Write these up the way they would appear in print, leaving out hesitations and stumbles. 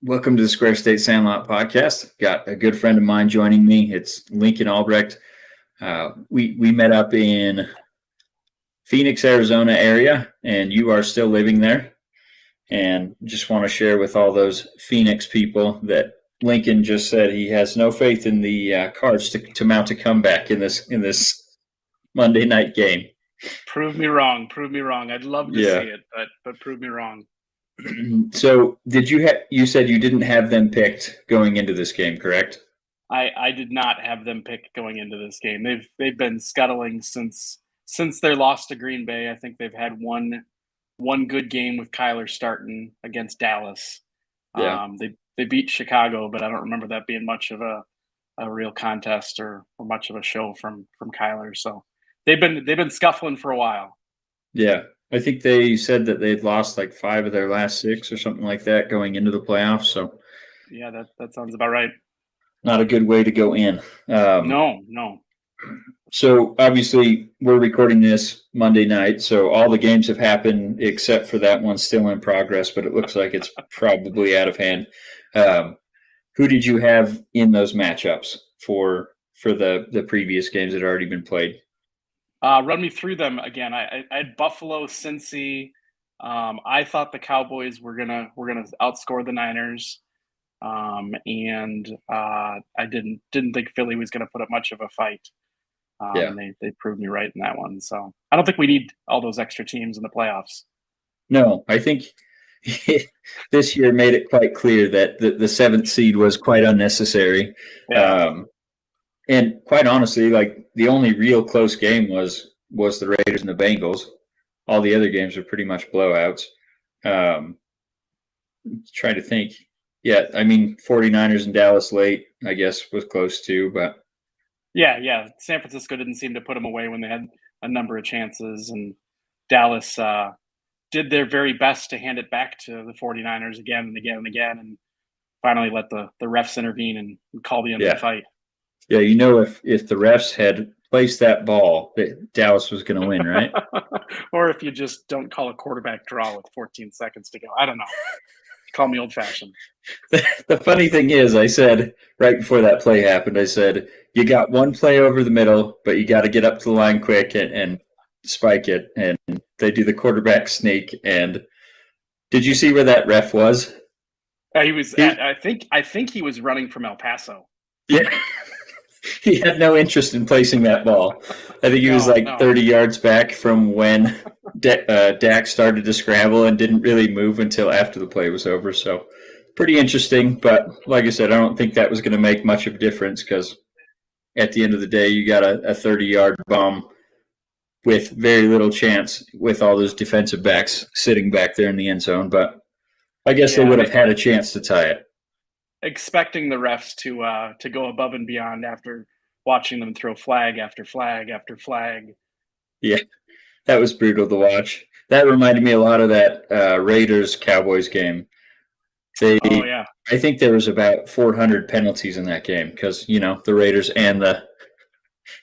Welcome to the Square State Sandlot podcast. Got a good friend of mine joining me. It's Lincoln Albrecht. We met up in Phoenix, Arizona area, and you are still living there. And just want to share with all those Phoenix people that Lincoln just said he has no faith in the Cards to mount a comeback in this Monday night game. Prove me wrong. Prove me wrong. I'd love to see Yeah. it, but prove me wrong. So did you said you didn't have them picked going into this game, correct? I did not have them picked going into this game. They've been scuttling since their loss to Green Bay. I think they've had one good game with Kyler starting against Dallas. Yeah. They beat Chicago, but I don't remember that being much of a real contest or much of a show from Kyler. So they've been scuffling for a while. Yeah. I think they said that they'd lost like 5 of their last 6 or something like that going into the playoffs. So Yeah, that sounds about right. not a good way to go in. No. So obviously we're recording this Monday night. So all the games have happened except for that one still in progress, but it looks like it's probably out of hand. Um, who did you have in those matchups for the previous games that had already been played? Run me through them again. I had Buffalo, Cincy. I thought the Cowboys were gonna outscore the Niners, and I didn't think Philly was gonna put up much of a fight. Yeah. And they proved me right in that one. So I don't think we need all those extra teams in the playoffs. No, I think this year made it quite clear that the seventh seed was quite unnecessary. Yeah, Um, and quite honestly, like the only real close game was the Raiders and the Bengals. All the other games were pretty much blowouts. Um, trying to think. Yeah, I mean, 49ers and Dallas late, I guess, was close too, but yeah. San Francisco didn't seem to put them away when they had a number of chances, and Dallas did their very best to hand it back to the 49ers again and again and again, and finally let the refs intervene and call the end of the yeah. fight. Yeah, if the refs had placed that ball, that Dallas was going to win, right? Or if you just don't call a quarterback draw with 14 seconds to go. I don't know. Call me old fashioned. The funny thing is, I said right before that play happened, I said, you got one play over the middle, but you got to get up to the line quick and spike it. And they do the quarterback sneak. And did you see where that ref was? He was. I think he was running from El Paso. Yeah. He had no interest in placing that ball. I think he was like No. 30 yards back from when Dak started to scramble and didn't really move until after the play was over. So pretty interesting. But like I said, I don't think that was going to make much of a difference because at the end of the day, you got a 30-yard bomb with very little chance with all those defensive backs sitting back there in the end zone. But I guess they would have had a chance to tie it. Expecting the refs to go above and beyond after watching them throw flag after flag after flag. Yeah, that was brutal to watch. That reminded me a lot of that Raiders Cowboys game. Oh yeah, I think there was about 400 penalties in that game because the Raiders and the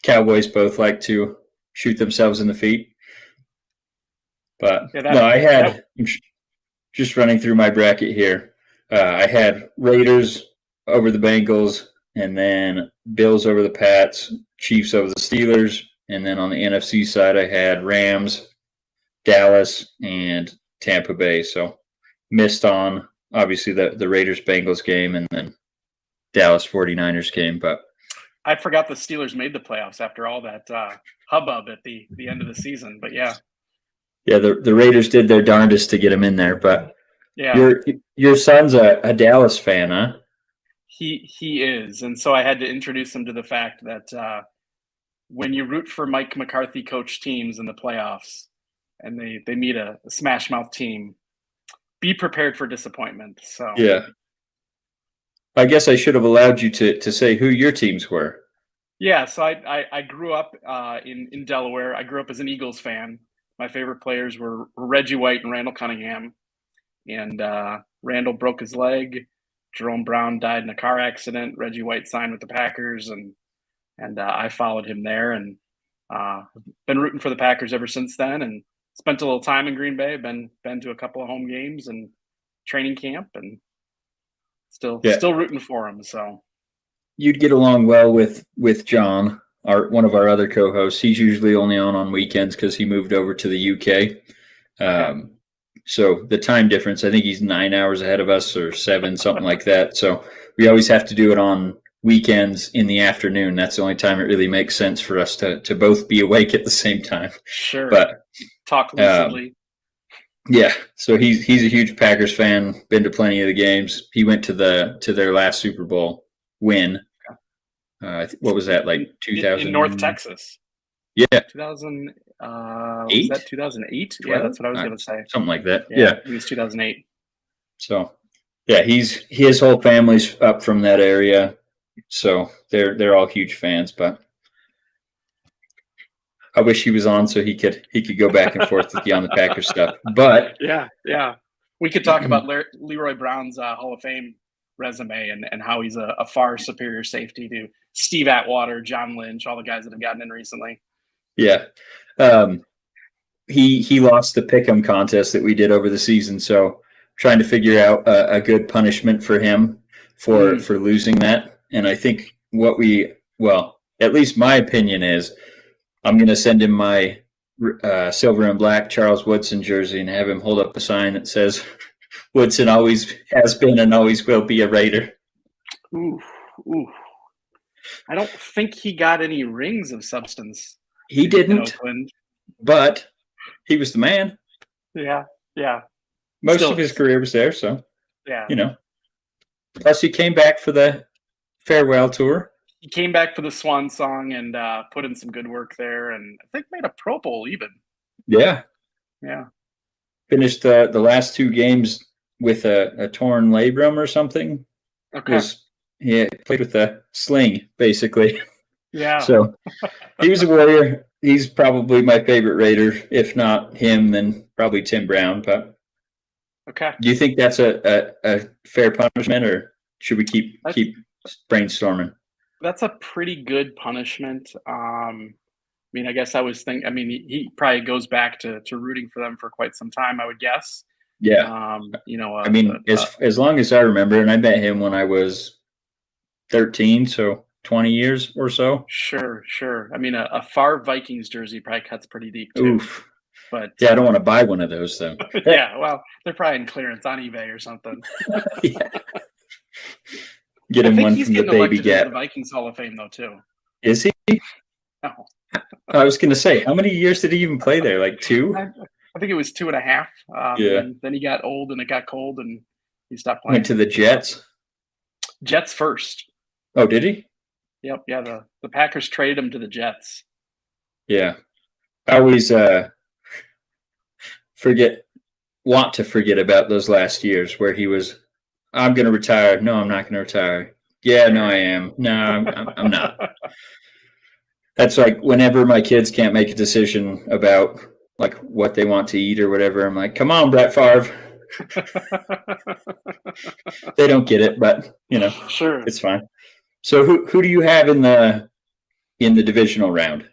Cowboys both like to shoot themselves in the feet. But I'm just running through my bracket here. I had Raiders over the Bengals, and then Bills over the Pats, Chiefs over the Steelers, and then on the NFC side, I had Rams, Dallas, and Tampa Bay. So missed on obviously the Raiders Bengals game and then Dallas 49ers game. But I forgot the Steelers made the playoffs after all that hubbub at the end of the season. But yeah, the Raiders did their darndest to get him in there. But yeah, your son's a Dallas fan, huh? he is, and so I had to introduce him to the fact that when you root for Mike McCarthy coach teams in the playoffs and they meet a smash mouth team, be prepared for disappointment. So yeah, I guess I should have allowed you to say who your teams were. Yeah, so I grew up in Delaware. I grew up as an Eagles fan. My favorite players were Reggie White and Randall Cunningham. And Randall broke his leg. Jerome Brown died in a car accident. Reggie White signed with the Packers, and I followed him there, and been rooting for the Packers ever since then. And spent a little time in Green Bay. Been to a couple of home games and training camp, and still rooting for him. So you'd get along well with John, one of our other co-hosts. He's usually only on weekends because he moved over to the UK. okay. So the time difference, I think he's 9 hours ahead of us or 7, something like that. So we always have to do it on weekends in the afternoon. That's the only time it really makes sense for us to both be awake at the same time. Sure. But talk lucidly. Yeah, so he's a huge Packers fan. Been to plenty of the games. He went to their last Super Bowl win. What was that, like 2000 in North Texas? Yeah, 2000. Was that 2008? Yeah, that's what I was going to say. Something like that. Yeah, it was 2008. So, yeah, his whole family's up from that area, so they're all huge fans. But I wish he was on so he could go back and forth with you on the Packers stuff. But yeah, we could talk about Leroy Brown's Hall of Fame resume and how he's a far superior safety to Steve Atwater, John Lynch, all the guys that have gotten in recently. Yeah. He lost the pick'em contest that we did over the season, so trying to figure out a good punishment for him for losing that. And I think at least my opinion is, I'm going to send him my silver and black Charles Woodson jersey and have him hold up a sign that says, "Woodson always has been and always will be a Raider." Ooh. I don't think he got any rings of substance. He didn't, but he was the man. Yeah. Most of his career was there, so yeah. Plus, he came back for the farewell tour. He came back for the Swan Song and put in some good work there, and I think made a Pro Bowl even. Yeah. Finished the last 2 games with a torn labrum or something. Okay. He played with a sling, basically. Yeah. So he was a warrior. He's probably my favorite Raider. If not him, then probably Tim Brown. But okay. Do you think that's a fair punishment, or should we keep brainstorming? That's a pretty good punishment. I guess I was thinking. He probably goes back to rooting for them for quite some time, I would guess. Yeah. As long as I remember, and I met him when I was 13, so 20 years or so. Sure. A Favre Vikings jersey probably cuts pretty deep too. Oof. But yeah, I don't want to buy one of those though. Yeah, well, they're probably in clearance on eBay or something. Yeah. Get him one from the Baby Gap. The Vikings Hall of Fame though too. Is he? No. I was going to say, how many years did he even play there? Like 2? I think it was 2.5. Then he got old and it got cold and he stopped playing. Went to the Jets. Jets first. Oh, did he? Yep. Yeah. The Packers traded him to the Jets. Yeah. I always want to forget about those last years where he was, I'm going to retire. No, I'm not going to retire. Yeah, no, I am. No, I'm not. That's like whenever my kids can't make a decision about like what they want to eat or whatever, I'm like, come on, Brett Favre. They don't get it, but sure, it's fine. So who do you have in the divisional round?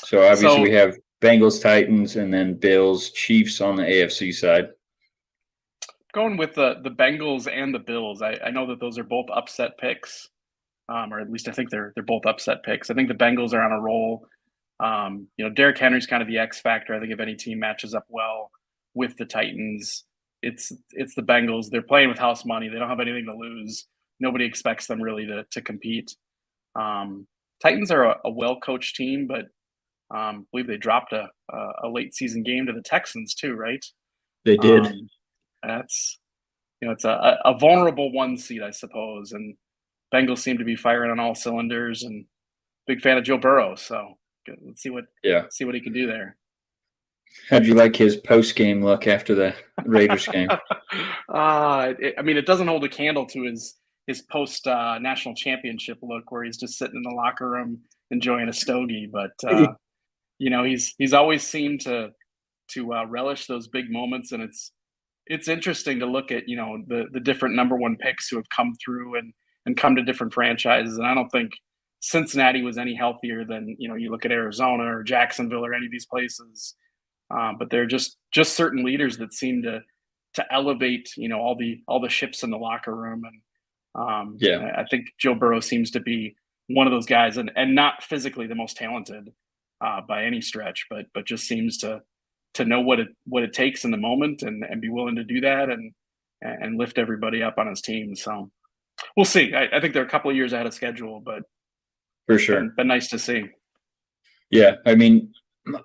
So obviously we have Bengals, Titans, and then Bills, Chiefs on the AFC side. Going with the Bengals and the Bills. I know that those are both upset picks, or at least I think they're both upset picks. I think the Bengals are on a roll. Derrick Henry's kind of the X factor. I think if any team matches up well with the Titans, it's the Bengals. They're playing with house money. They don't have anything to lose. Nobody expects them really to compete. Titans are a well-coached team, but I believe they dropped a late season game to the Texans too, right? They did. That's it's a vulnerable 1 seed, I suppose, and Bengals seem to be firing on all cylinders. And big fan of Joe Burrow, so let's see what he can do there. How'd you like his post game look after the Raiders game? It doesn't hold a candle to his post national championship look, where he's just sitting in the locker room enjoying a stogie. But he's always seemed to relish those big moments, and it's interesting to look at the different number 1 picks who have come through and come to different franchises. And I don't think Cincinnati was any healthier than you look at Arizona or Jacksonville or any of these places. But they're just certain leaders that seem to elevate all the ships in the locker room. And I think Joe Burrow seems to be one of those guys, and not physically the most talented by any stretch, but just seems to know what it takes in the moment and be willing to do that and lift everybody up on his team. So we'll see. I think they're a couple of years ahead of schedule, but for sure, been nice to see. Yeah, I mean,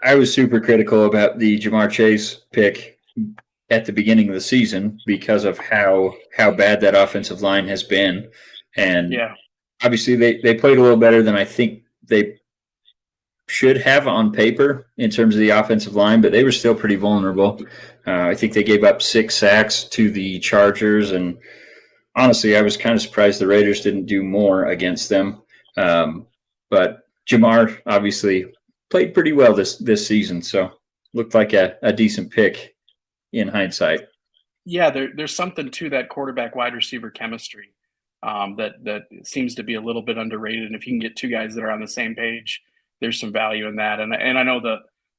I was super critical about the Jamar Chase pick at the beginning of the season because of how bad that offensive line has been, and obviously they played a little better than I think they should have on paper in terms of the offensive line, but they were still pretty vulnerable. I think they gave up 6 sacks to the Chargers, and honestly, I was kind of surprised the Raiders didn't do more against them. But Jamar obviously played pretty well this season, so looked like a decent pick in hindsight. Yeah, there's something to that quarterback wide receiver chemistry that seems to be a little bit underrated. And if you can get 2 guys that are on the same page, there's some value in that. And I know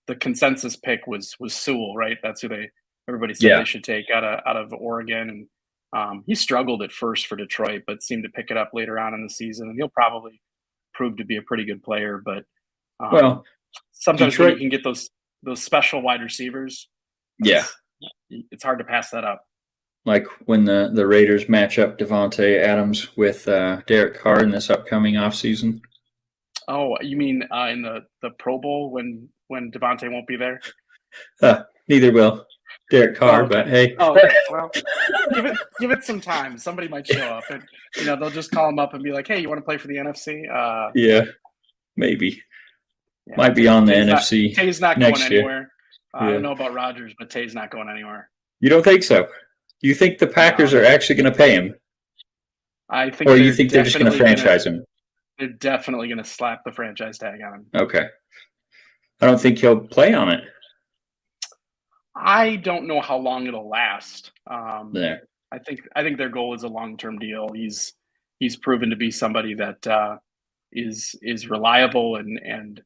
the consensus pick was Sewell, right? That's who everybody said they should take out of Oregon. And he struggled at first for Detroit, but seemed to pick it up later on in the season. And he'll probably prove to be a pretty good player. But sometimes Detroit, when you can get those special wide receivers, it's hard to pass that up. Like when the Raiders match up Devontae Adams with Derek Carr in this upcoming offseason. Oh, you mean in the Pro Bowl when Devontae won't be there? Neither will Derek Carr, but hey. Okay. Well, give it some time. Somebody might show up, and they'll just call him up and be like, "Hey, you want to play for the NFC?" Yeah, maybe. Yeah, might be on the NFC. Tay's not going anywhere. I don't know about Rodgers, but Tay's not going anywhere. You don't think so? You think the Packers are actually going to pay him? I think. Or you think they're just going to franchise him? They're definitely going to slap the franchise tag on him. Okay. I don't think he'll play on it. I don't know how long it'll last. I think their goal is a long-term deal. He's proven to be somebody that is reliable and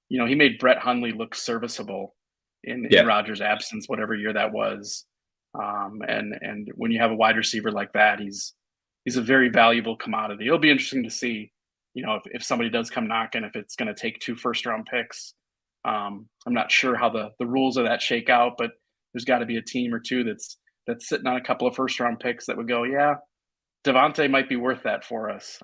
he made Brett Hundley look serviceable in Rodgers' absence, whatever year that was. And when you have a wide receiver like that, he's a very valuable commodity. It'll be interesting to see, if somebody does come knocking, if it's going to take 2 first-round picks. I'm not sure how the rules of that shake out, but there's got to be a team or 2 that's sitting on a couple of first-round picks that would go, yeah, Devontae might be worth that for us.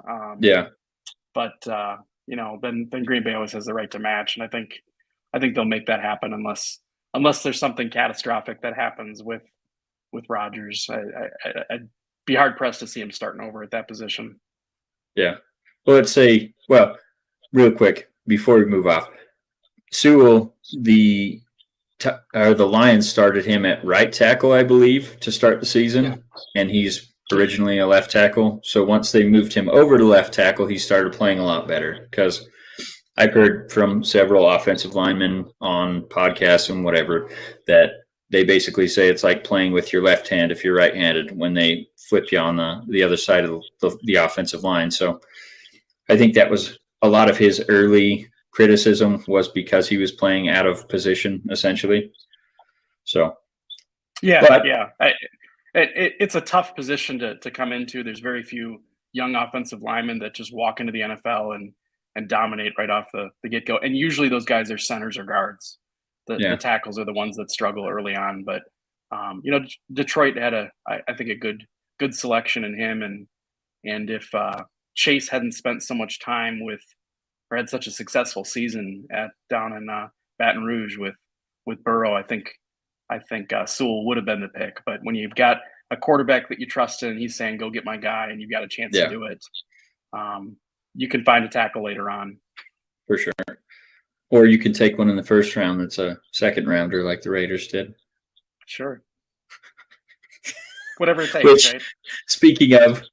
But then Green Bay always has the right to match, and I think they'll make that happen unless there's something catastrophic that happens with Rodgers. I'd be hard pressed to see him starting over at that position. Yeah. Well, let's say, real quick before we move off, Sewell, the Lions started him at right tackle, I believe, to start the season, and he's originally a left tackle. So once they moved him over to left tackle, he started playing a lot better, because I've heard from several offensive linemen on podcasts and whatever that they basically say it's like playing with your left hand if you're right-handed when they flip you on the other side of the offensive line. So I think that was a lot of his early criticism was because he was playing out of position, essentially. So, it's a tough position to come into. There's very few young offensive linemen that just walk into the NFL and dominate right off the get-go. And usually those guys are centers or guards. The tackles are the ones that struggle early on. But, Detroit had I think a good selection in him. And if Chase hadn't spent so much time or had such a successful season down in Baton Rouge with Burrow, I think Sewell would have been the pick. But when you've got a quarterback that you trust in, he's saying, go get my guy, and you've got a chance to do it, you can find a tackle later on. For sure. Or you can take one in the first round that's a second rounder like the Raiders did. Sure. Whatever it takes, right? Speaking of,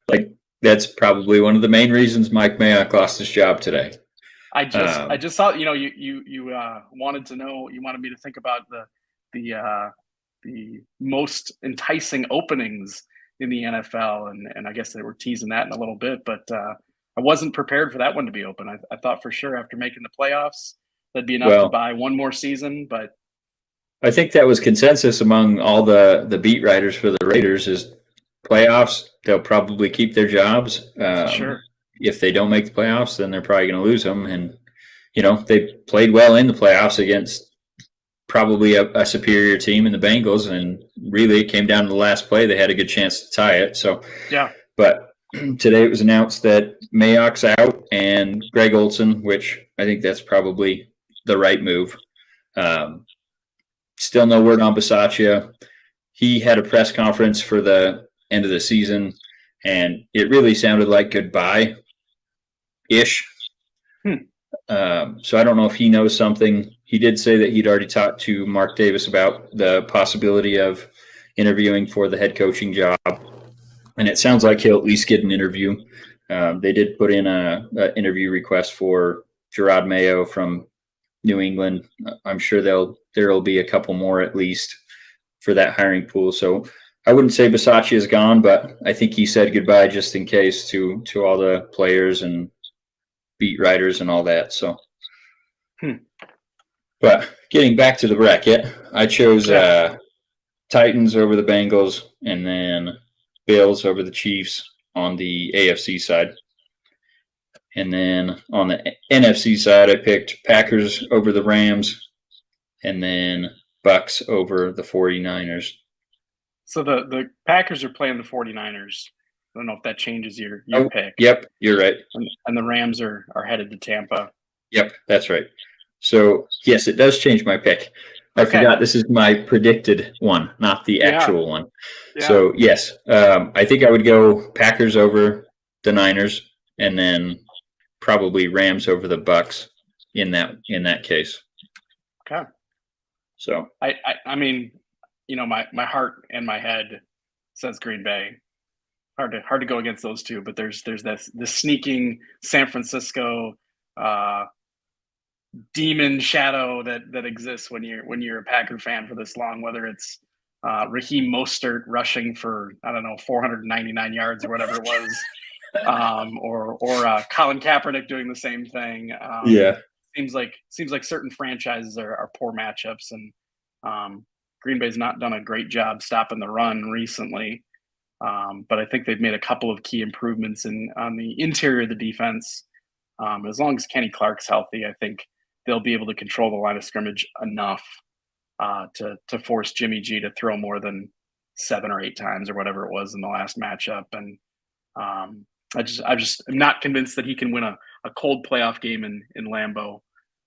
that's probably one of the main reasons Mike Mayock lost his job today. I just saw, you wanted to know, you wanted me to think about the most enticing openings in the NFL, and I guess they were teasing that in a little bit, but I wasn't prepared for that one to be open. I thought for sure after making the playoffs that'd be enough to buy one more season, but I think that was consensus among all the beat writers for the Raiders is playoffs, they'll probably keep their jobs. Sure. If they don't make the playoffs, then they're probably going to lose them. And, they played well in the playoffs against probably a superior team in the Bengals. And really, it came down to the last play. They had a good chance to tie it. So, yeah. But today it was announced that Mayock's out and Greg Olson, which I think that's probably the right move. Still no word on Bisaccia. He had a press conference for the end of the season, and it really sounded like goodbye-ish. So I don't know if he knows something. He did say that he'd already talked to Mark Davis about the possibility of interviewing for the head coaching job, and it sounds like he'll at least get an interview. They did put in an interview request for Gerard Mayo from New England. I'm sure there'll be a couple more at least for that hiring pool. So I wouldn't say Bisaccia is gone, but I think he said goodbye just in case to all the players and beat writers and all that. So, but getting back to the bracket, I chose Titans over the Bengals and then Bills over the Chiefs on the AFC side. And then on the NFC side, I picked Packers over the Rams and then Bucks over the 49ers. So the Packers are playing the 49ers. I don't know if that changes your pick. Yep, you're right. And the Rams are headed to Tampa. Yep, that's right. So, yes, it does change my pick. I forgot this is my predicted one, not the actual one. Yeah. So, yes, I think I would go Packers over the Niners and then probably Rams over the Bucks in that case. Okay. So I mean, my heart and my head says Green Bay. Hard to go against those two, but there's this sneaking San Francisco demon shadow that exists when you're a Packer fan for this long, whether it's Raheem Mostert rushing for 499 yards or whatever it was, or Colin Kaepernick doing the same thing. Seems like certain franchises are poor matchups, and Green Bay's not done a great job stopping the run recently. But I think they've made a couple of key improvements on the interior of the defense. As long as Kenny Clark's healthy, I think they'll be able to control the line of scrimmage enough to force Jimmy G to throw more than 7 or 8 times or whatever it was in the last matchup. And I'm not convinced that he can win a cold playoff game in Lambeau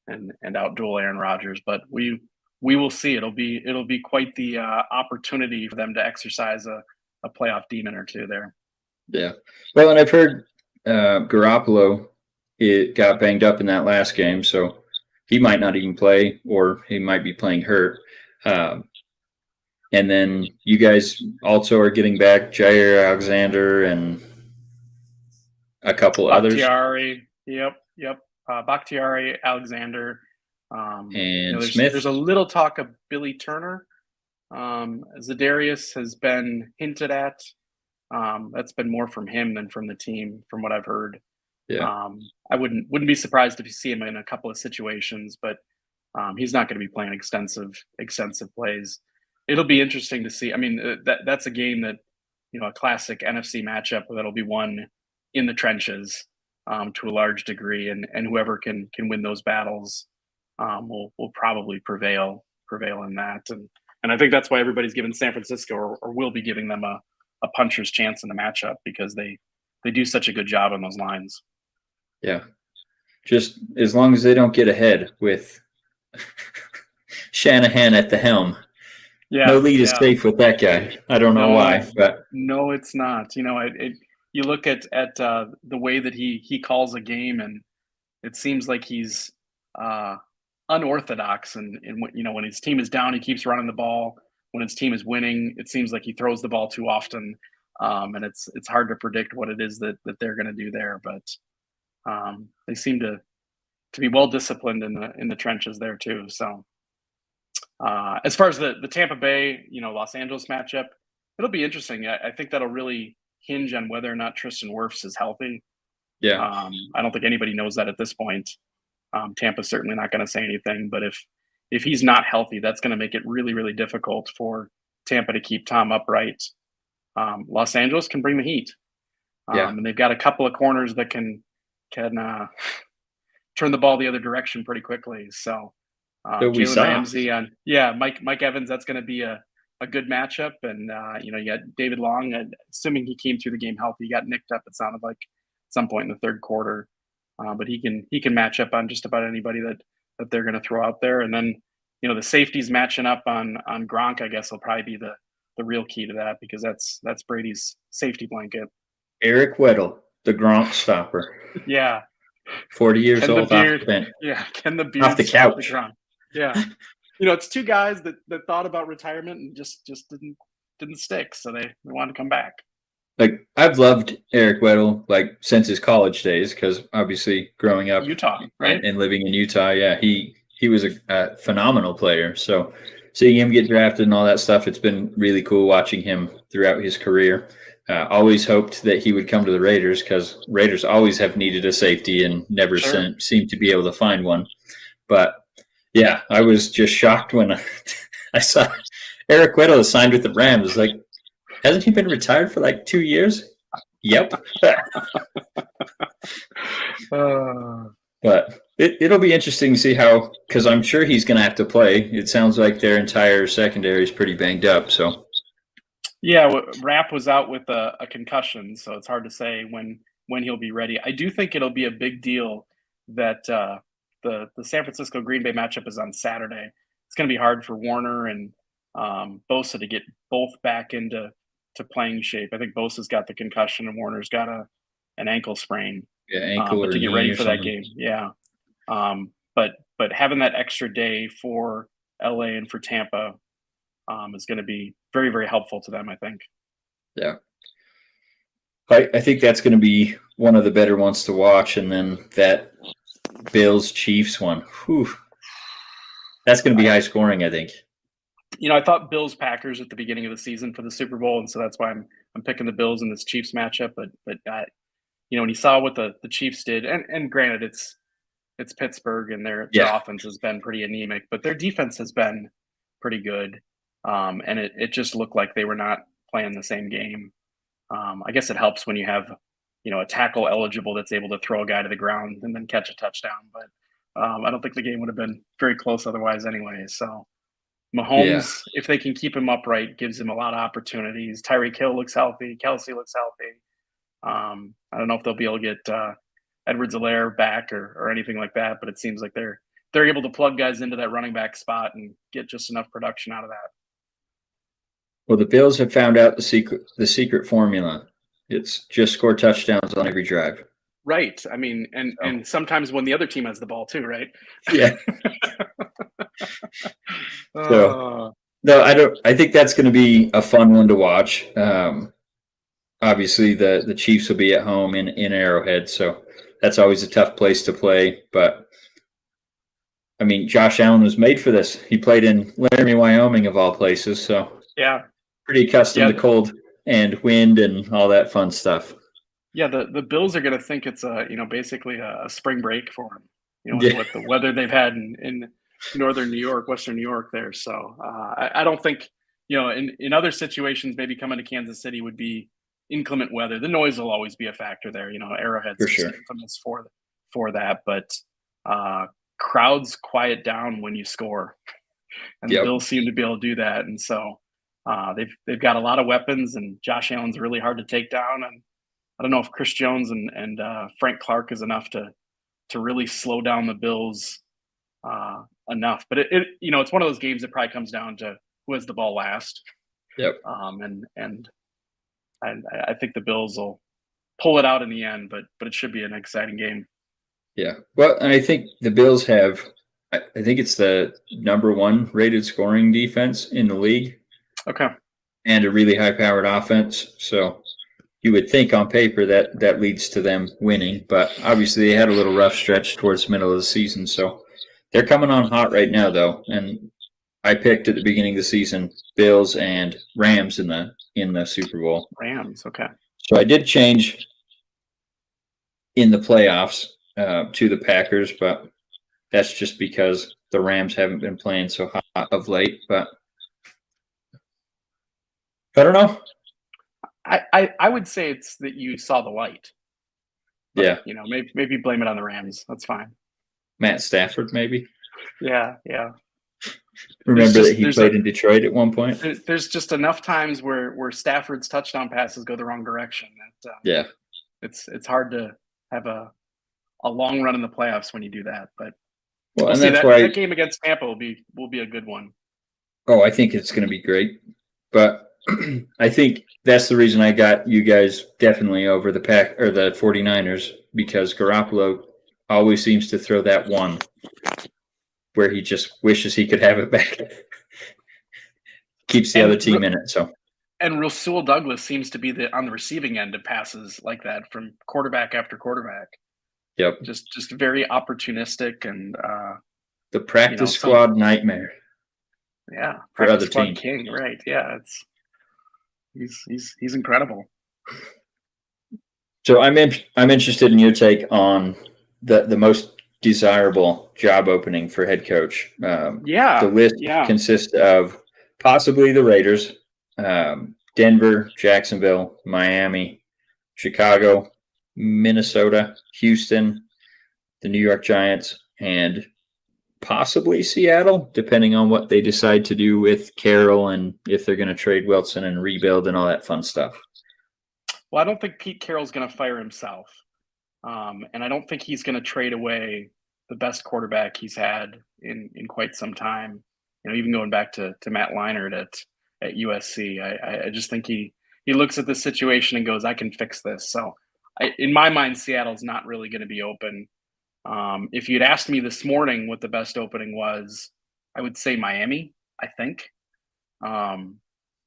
and outduel Aaron Rodgers. But we will see. It'll be quite the opportunity for them to exercise a playoff demon or two there. Yeah. Well, and I've heard Garoppolo got banged up in that last game, so he might not even play, or he might be playing hurt. And then you guys also are getting back Jair Alexander and a couple Bakhtiari, others. Yep. Bakhtiari, Alexander. And Smith. There's a little talk of Billy Turner. Zadarius has been hinted at. That's been more from him than from the team, from what I've heard. Yeah. I wouldn't be surprised if you see him in a couple of situations, but he's not going to be playing extensive plays. It'll be interesting to see. I mean, that's a game that, a classic NFC matchup that'll be won in the trenches to a large degree, and whoever can win those battles will probably prevail in that. And I think that's why everybody's given San Francisco or will be giving them a puncher's chance in the matchup, because they do such a good job on those lines. Yeah. Just as long as they don't get ahead with Shanahan at the helm. Yeah. No lead is safe with that guy. I don't know why, but no, it's not. You look at the way that he calls a game, and it seems like he's unorthodox. And when his team is down, he keeps running the ball. When his team is winning, it seems like he throws the ball too often. And it's hard to predict what it is that they're going to do there. But they seem to be well disciplined in the trenches there too. So as far as the Tampa Bay, Los Angeles matchup, it'll be interesting. I think that'll really hinge on whether or not Tristan Wirfs is healthy. Yeah. I don't think anybody knows that at this point. Tampa's certainly not going to say anything, but if he's not healthy, that's going to make it really, really difficult for Tampa to keep Tom upright. Los Angeles can bring the heat. And they've got a couple of corners that can turn the ball the other direction pretty quickly. So Jalen Ramsey and Mike Evans, that's going to be a good matchup. And you got David Long, assuming he came through the game healthy. He got nicked up, it sounded like, at some point in the third quarter. But he can match up on just about anybody that they're going to throw out there. And then the safeties matching up on Gronk, I guess, will probably be the real key to that, because that's Brady's safety blanket. Eric Weddle, the Gronk stopper. Yeah. 40 years old, off the bench. Yeah, can the beard off the couch. The Gronk? Yeah. It's two guys that thought about retirement and just didn't stick, so they wanted to come back. Like, I've loved Eric Weddle since his college days, because obviously growing up Utah, right, and living in Utah, he was a phenomenal player. So seeing him get drafted and all that stuff, it's been really cool watching him throughout his career. Always hoped that he would come to the Raiders, because Raiders always have needed a safety and never seemed to be able to find one. But yeah, I was just shocked when I saw Eric Weddle signed with the Rams. Like, hasn't he been retired for 2 years? Yep. But it'll be interesting to see how, because I'm sure he's going to have to play. It sounds like their entire secondary is pretty banged up. So. Yeah, Rapp was out with a concussion, so it's hard to say when he'll be ready. I do think it'll be a big deal that the San Francisco Green Bay matchup is on Saturday. It's going to be hard for Warner and Bosa to get both back into playing shape. I think Bosa's got the concussion and Warner's got an ankle sprain. Yeah, ankle or to get knee ready or for something. that game. Yeah, but having that extra day for LA and for Tampa is going to be very, very helpful to them, I think. Yeah. I think that's going to be one of the better ones to watch. And then that Bills-Chiefs one. Whew. That's going to be high scoring, I think. I thought Bills-Packers at the beginning of the season for the Super Bowl, and so that's why I'm picking the Bills in this Chiefs matchup. But when you saw what the Chiefs did, and granted, it's Pittsburgh and their offense has been pretty anemic, but their defense has been pretty good. And it just looked like they were not playing the same game. I guess it helps when you have, a tackle eligible that's able to throw a guy to the ground and then catch a touchdown. But I don't think the game would have been very close otherwise anyway. So Mahomes, if they can keep him upright, gives him a lot of opportunities. Tyreek Hill looks healthy. Kelsey looks healthy. I don't know if they'll be able to get Edwards-Helaire back or anything like that, but it seems like they're able to plug guys into that running back spot and get just enough production out of that. Well, the Bills have found out the secret formula. It's just score touchdowns on every drive. Right. I mean, and sometimes when the other team has the ball too, right? Yeah. So no, I think that's going to be a fun one to watch. Obviously the Chiefs will be at home in Arrowhead, so that's always a tough place to play. But I mean, Josh Allen was made for this. He played in Laramie, Wyoming, of all places. So yeah, pretty accustomed to cold and wind and all that fun stuff. Yeah, the Bills are going to think it's basically a spring break for them. With the weather they've had in northern New York, western New York there. So I don't think in other situations maybe coming to Kansas City would be inclement weather. The noise will always be a factor there. Arrowhead's for sure infamous for that, but crowds quiet down when you score, and the Bills seem to be able to do that. And so they've got a lot of weapons, and Josh Allen's really hard to take down. And I don't know if Chris Jones and Frank Clark is enough to really slow down the Bills enough. But it's one of those games that probably comes down to who has the ball last. Yep. And I think the Bills will pull it out in the end, but it should be an exciting game. Yeah. Well, and I think the Bills have, I think it's the number 1 rated scoring defense in the league. Okay. And a really high-powered offense. So you would think on paper that leads to them winning, but obviously they had a little rough stretch towards the middle of the season. So they're coming on hot right now, though. And I picked at the beginning of the season Bills and Rams in the Super Bowl. Rams, okay. So I did change in the playoffs to the Packers, but that's just because the Rams haven't been playing so hot of late. But I don't know. I would say it's that you saw the light. But, Yeah. maybe blame it on the Rams. That's fine. Matt Stafford, maybe. Yeah. Remember that he played in Detroit at one point? There's just enough times where Stafford's touchdown passes go the wrong direction. That yeah. It's hard to have a long run in the playoffs when you do that. But we'll see that game against Tampa will be a good one. Oh, I think it's going to be great. But I think that's the reason I got you guys definitely over the 49ers, because Garoppolo always seems to throw that one where he just wishes he could have it back. Keeps the other team in it. So. And Rasul Douglas seems to be on the receiving end of passes like that from quarterback after quarterback. Yep. Just very opportunistic and the practice squad nightmare. Yeah, for other teams. King, right? Yeah, he's incredible. So I'm interested in your take on the most desirable job opening for head coach. The list consists of possibly the Raiders, Denver, Jacksonville, Miami, Chicago, Minnesota, Houston, the New York Giants, and possibly Seattle, depending on what they decide to do with Carroll and if they're going to trade Wilson and rebuild and all that fun stuff. Well, I don't think Pete Carroll's going to fire himself. And I don't think he's going to trade away the best quarterback he's had in quite some time. Even going back to Matt Leinart at USC, I just think he looks at this situation and goes, I can fix this. So in my mind, Seattle's not really going to be open. If you'd asked me this morning what the best opening was, I would say Miami, I think. I'm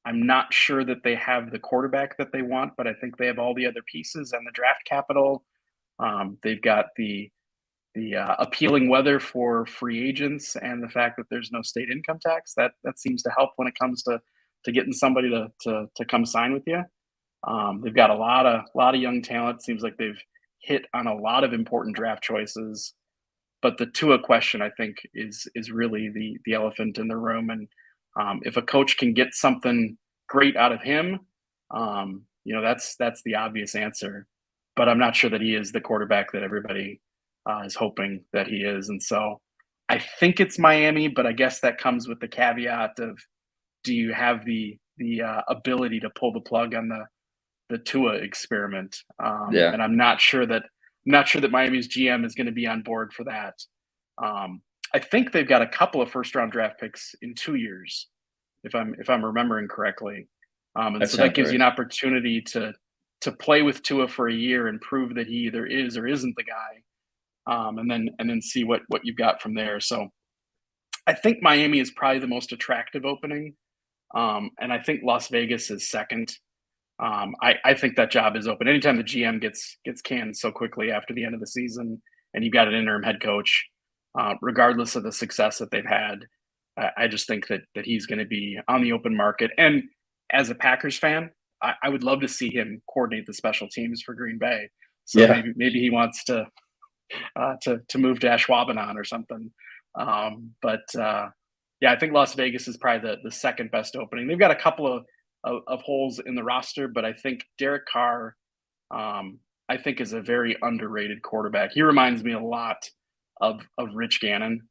not sure that they have the quarterback that they want, but I think they have all the other pieces and the draft capital. They've got the appealing weather for free agents and the fact that there's no state income tax. That seems to help when it comes to getting somebody to come sign with you. They've got a lot of young talent. Seems like they've hit on a lot of important draft choices, but the Tua question, I think, is really the elephant in the room. And if a coach can get something great out of him, that's the obvious answer. But I'm not sure that he is the quarterback that everybody is hoping that he is. And so I think it's Miami, but I guess that comes with the caveat of, do you have the ability to pull the plug on the Tua experiment? And I'm not sure that Miami's GM is going to be on board for that. I think they've got a couple of first-round draft picks in 2 years, if I'm remembering correctly. And so that gives you an opportunity to play with Tua for a year and prove that he either is or isn't the guy, and then see what you've got from there. So I think Miami is probably the most attractive opening, and I think Las Vegas is second. I think that job is open. Anytime the GM gets canned so quickly after the end of the season, and you've got an interim head coach, regardless of the success that they've had, I just think that he's going to be on the open market. And as a Packers fan, I would love to see him coordinate the special teams for Green Bay. So maybe he wants to move to Ashwaubenon or something. But I think Las Vegas is probably the second best opening. They've got a couple of holes in the roster, but I think Derek Carr, I think, is a very underrated quarterback. He reminds me a lot of Rich Gannon,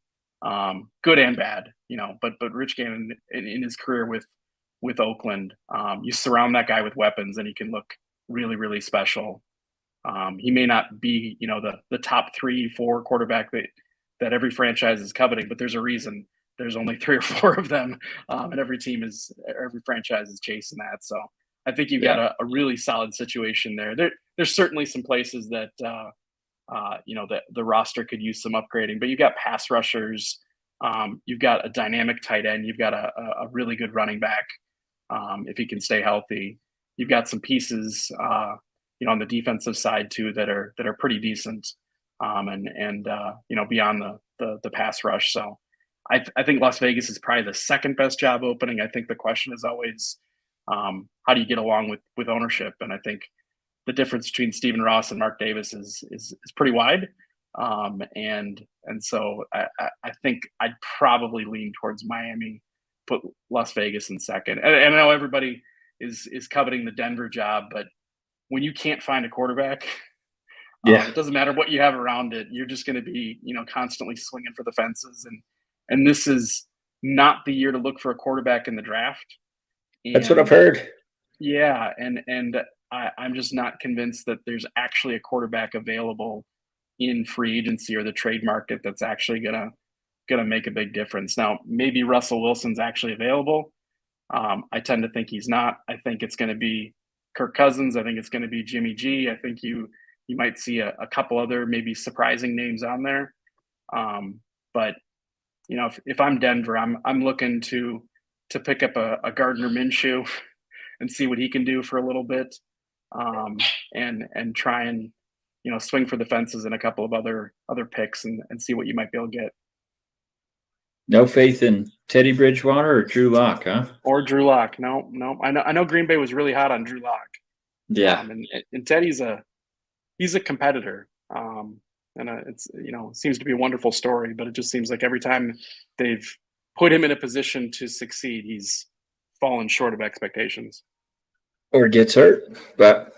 good and bad, but Rich Gannon in his career with Oakland, you surround that guy with weapons and he can look really, really special. He may not be, the top 3-4 quarterback that every franchise is coveting, but there's a reason there's only 3 or 4 of them, and every franchise is chasing that. So I think you've got a really solid situation there. There's certainly some places that that the roster could use some upgrading, but you've got pass rushers, you've got a dynamic tight end, you've got a really good running back if he can stay healthy. You've got some pieces, on the defensive side too that are pretty decent, and beyond the pass rush. So I think Las Vegas is probably the second best job opening. I think the question is always, how do you get along with ownership? And I think the difference between Stephen Ross and Mark Davis is pretty wide. And so I think I'd probably lean towards Miami, put Las Vegas in second. And I know everybody is coveting the Denver job, but when you can't find a quarterback, Yeah, it doesn't matter what you have around it. You're just going to be, constantly swinging for the fences, and this is not the year to look for a quarterback in the draft. that's what I've And heard. yeah, and I'm just not convinced that there's actually a quarterback available in free agency or the trade market that's actually gonna make a big difference. Now, maybe Russell Wilson's actually available. I tend to think he's not. I think it's going to be Kirk Cousins. I think it's going to be Jimmy G. I think you might see a couple other maybe surprising names on there. But if I'm Denver, I'm looking to pick up a Gardner Minshew and see what he can do for a little bit, and try and swing for the fences and a couple of other picks and see what you might be able to get. No faith in Teddy Bridgewater or Drew Lock, huh? Or Drew Lock. No. I know Green Bay was really hot on Drew Lock. Yeah. And Teddy's he's a competitor. And it's it seems to be a wonderful story, but it just seems like every time they've put him in a position to succeed, he's fallen short of expectations. Or gets hurt. But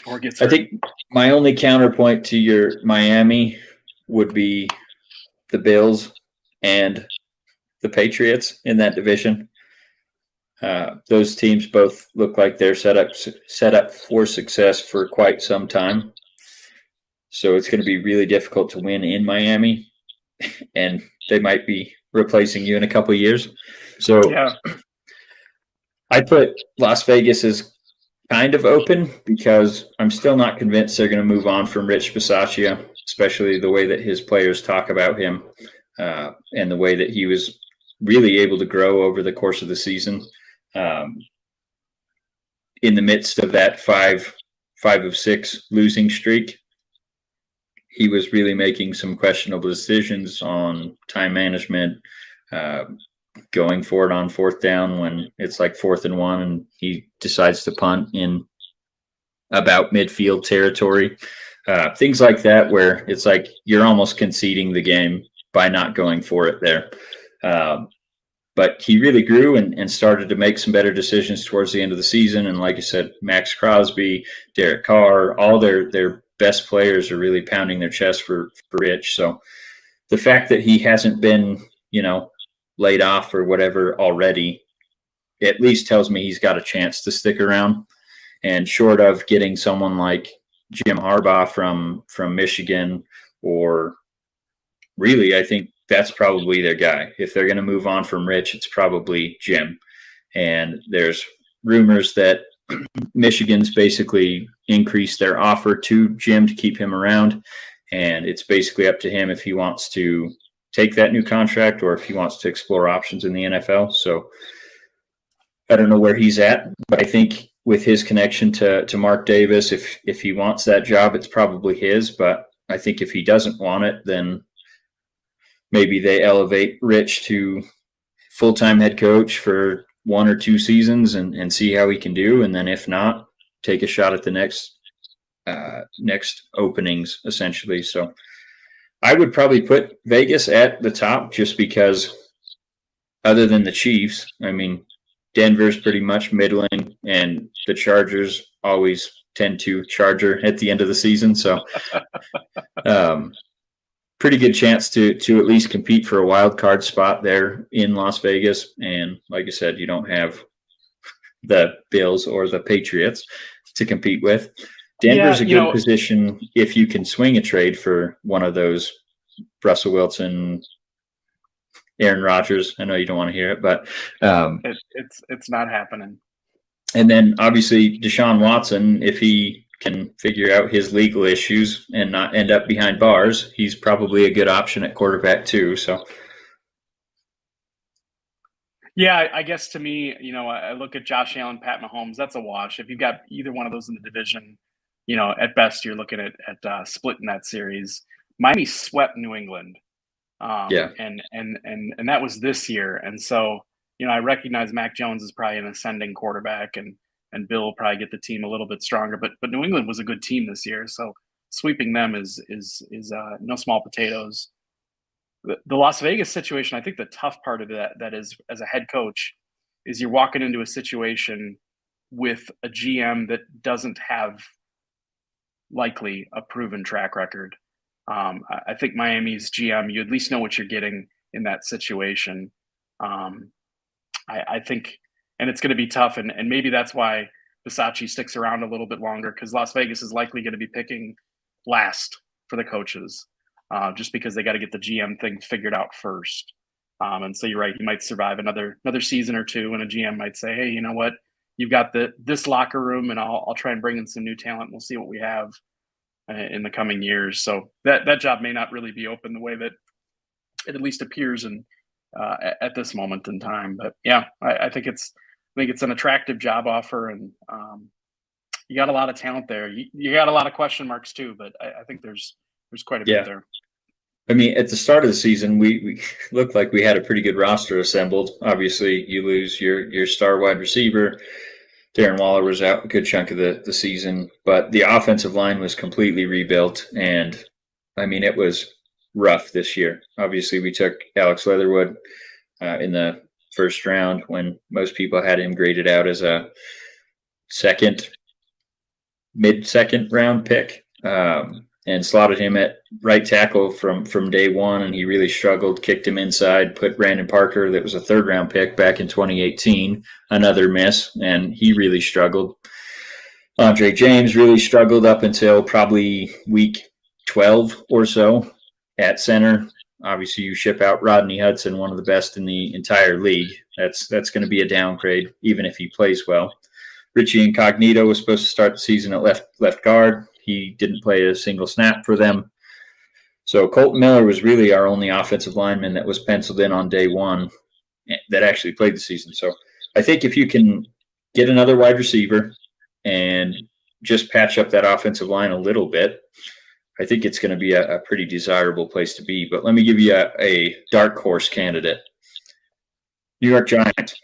I think my only counterpoint to your Miami would be the Bills and the Patriots in that division. Those teams both look like they're set up for success for quite some time. So it's going to be really difficult to win in Miami, and they might be replacing you in a couple of years. So yeah. I put Las Vegas as kind of open because I'm still not convinced they're going to move on from Rich Bisaccia, especially the way that his players talk about him, and the way that he was really able to grow over the course of the season. In the midst of that 5 of 6 losing streak, he was really making some questionable decisions on time management, going for it on 4th down when it's like 4th and 1, and he decides to punt in about midfield territory. Things like that, where it's like you're almost conceding the game by not going for it there. But he really grew and started to make some better decisions towards the end of the season. And like I said, Max Crosby, Derek Carr, all their best players are really pounding their chest for Rich. So the fact that he hasn't been, laid off or whatever already, at least tells me he's got a chance to stick around. And short of getting someone like Jim Harbaugh from Michigan, or really, I think that's probably their guy. If they're going to move on from Rich, it's probably Jim. And there's rumors that Michigan's basically increased their offer to Jim to keep him around. And it's basically up to him if he wants to take that new contract or if he wants to explore options in the NFL. So I don't know where he's at, but I think with his connection to Mark Davis, if he wants that job, it's probably his. But I think if he doesn't want it, then maybe they elevate Rich to full-time head coach for 1 or 2 seasons and see how he can do. And then if not, take a shot at the next openings, essentially. So I would probably put Vegas at the top just because other than the Chiefs, I mean, Denver's pretty much middling, and the Chargers always tend to charger at the end of the season. So pretty good chance to at least compete for a wild card spot there in Las Vegas. And like I said, you don't have the Bills or the Patriots to compete with. Denver's a good position if you can swing a trade for one of those Russell Wilson, Aaron Rodgers. I know you don't want to hear it, but it's not happening. And then obviously Deshaun Watson, if he can figure out his legal issues and not end up behind bars, he's probably a good option at quarterback too. So, yeah, I guess to me, I look at Josh Allen, Pat Mahomes. That's a wash. If you've got either one of those in the division, at best you're looking at splitting that series. Miami swept New England, yeah, and that was this year. And so, I recognize Mac Jones is probably an ascending quarterback, and Bill will probably get the team a little bit stronger. But New England was a good team this year, so sweeping them is no small potatoes. The Las Vegas situation, I think the tough part of that is, as a head coach, is you're walking into a situation with a GM that doesn't have likely a proven track record. I think Miami's GM, you at least know what you're getting in that situation. I think, and it's going to be tough, and maybe that's why Bisaccia sticks around a little bit longer, because Las Vegas is likely going to be picking last for the coaches, just because they got to get the GM thing figured out first. And so you're right, he might survive another season or two, and a GM might say, hey, you know what, you've got this locker room, and I'll try and bring in some new talent. We'll see what we have in the coming years. So that job may not really be open the way that it at least appears in at this moment in time. But yeah, I think it's an attractive job offer, and you got a lot of talent there. You got a lot of question marks too, but I think there's quite a bit there. I mean, at the start of the season, we looked like we had a pretty good roster assembled. Obviously, you lose your star wide receiver. Darren Waller was out a good chunk of the season, but the offensive line was completely rebuilt, and I mean, it was rough this year. Obviously, we took Alex Leatherwood in the first round when most people had him graded out as a mid-second round pick, and slotted him at right tackle from day one, and he really struggled, kicked him inside, put Brandon Parker, that was a third-round pick back in 2018, another miss, and he really struggled. Andre James really struggled up until probably week 12 or so at center. Obviously, you ship out Rodney Hudson, one of the best in the entire league. That's going to be a downgrade, even if he plays well. Richie Incognito was supposed to start the season at left guard. He didn't play a single snap for them. So Colton Miller was really our only offensive lineman that was penciled in on day one that actually played the season. So I think if you can get another wide receiver and just patch up that offensive line a little bit, I think it's going to be a pretty desirable place to be. But let me give you a dark horse candidate. New York Giants.